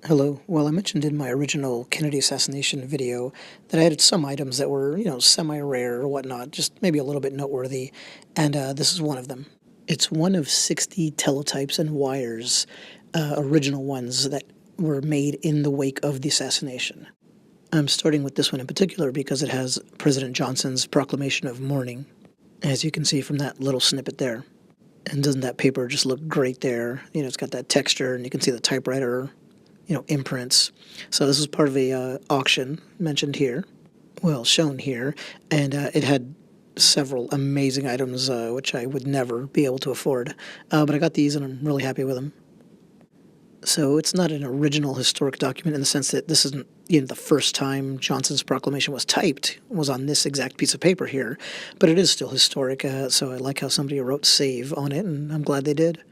Hello. Well, I mentioned in my original Kennedy assassination video that I had some items that were, semi-rare or whatnot, just maybe a little bit noteworthy, and this is one of them. It's one of 60 teletypes and wires, original ones that were made in the wake of the assassination. I'm starting with this one in particular because it has President Johnson's Proclamation of Mourning, as you can see from that little snippet there. And doesn't that paper just look great there? It's got that texture, and you can see the typewriter imprints. So this was part of a auction mentioned here, well, shown here, and it had several amazing items which I would never be able to afford, but I got these and I'm really happy with them. So it's not an original historic document in the sense that this isn't the first time Johnson's proclamation was typed was on this exact piece of paper here, but it is still historic, so I like how somebody wrote save on it, and I'm glad they did.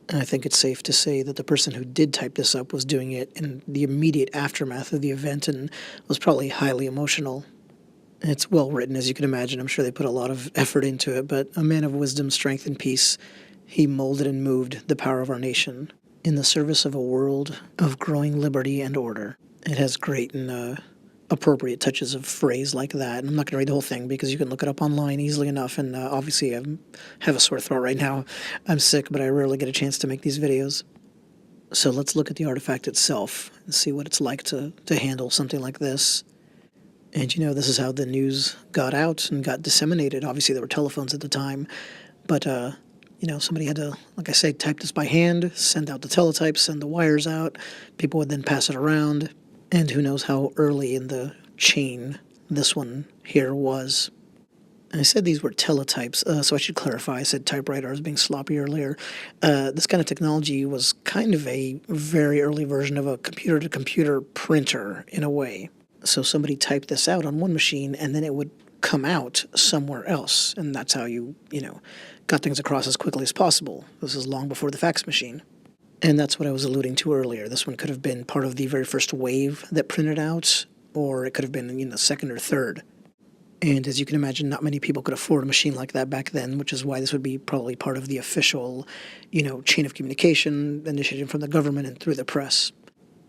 I think it's safe to say that the person who did type this up was doing it in the immediate aftermath of the event and was probably highly emotional. It's well written, as you can imagine. I'm sure they put a lot of effort into it, but a man of wisdom, strength, and peace, he molded and moved the power of our nation in the service of a world of growing liberty and order. It has great and appropriate touches of phrase like that. And I'm not going to read the whole thing because you can look it up online easily enough. And obviously, I have a sore throat right now. I'm sick, but I rarely get a chance to make these videos. So let's look at the artifact itself and see what it's like to handle something like this. And this is how the news got out and got disseminated. Obviously, there were telephones at the time, but somebody had to, like I say, type this by hand, send out the teletypes, send the wires out. People would then pass it around. And who knows how early in the chain this one here was. I said these were teletypes, so I should clarify. I said typewriter. I was being sloppy earlier. This kind of technology was kind of a very early version of a computer-to-computer printer in a way. So somebody typed this out on one machine, and then it would come out somewhere else. And that's how you got things across as quickly as possible. This is long before the fax machine. And that's what I was alluding to earlier. This one could have been part of the very first wave that printed out, or it could have been the second or third. And as you can imagine, not many people could afford a machine like that back then, which is why this would be probably part of the official, chain of communication initiated from the government and through the press.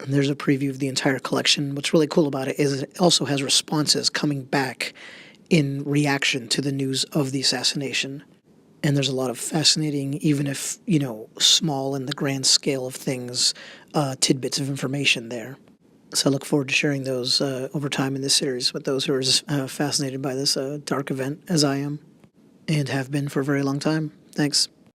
And there's a preview of the entire collection. What's really cool about it is it also has responses coming back in reaction to the news of the assassination. And there's a lot of fascinating, even if, small in the grand scale of things, tidbits of information there. So I look forward to sharing those over time in this series with those who are as fascinated by this dark event as I am and have been for a very long time. Thanks.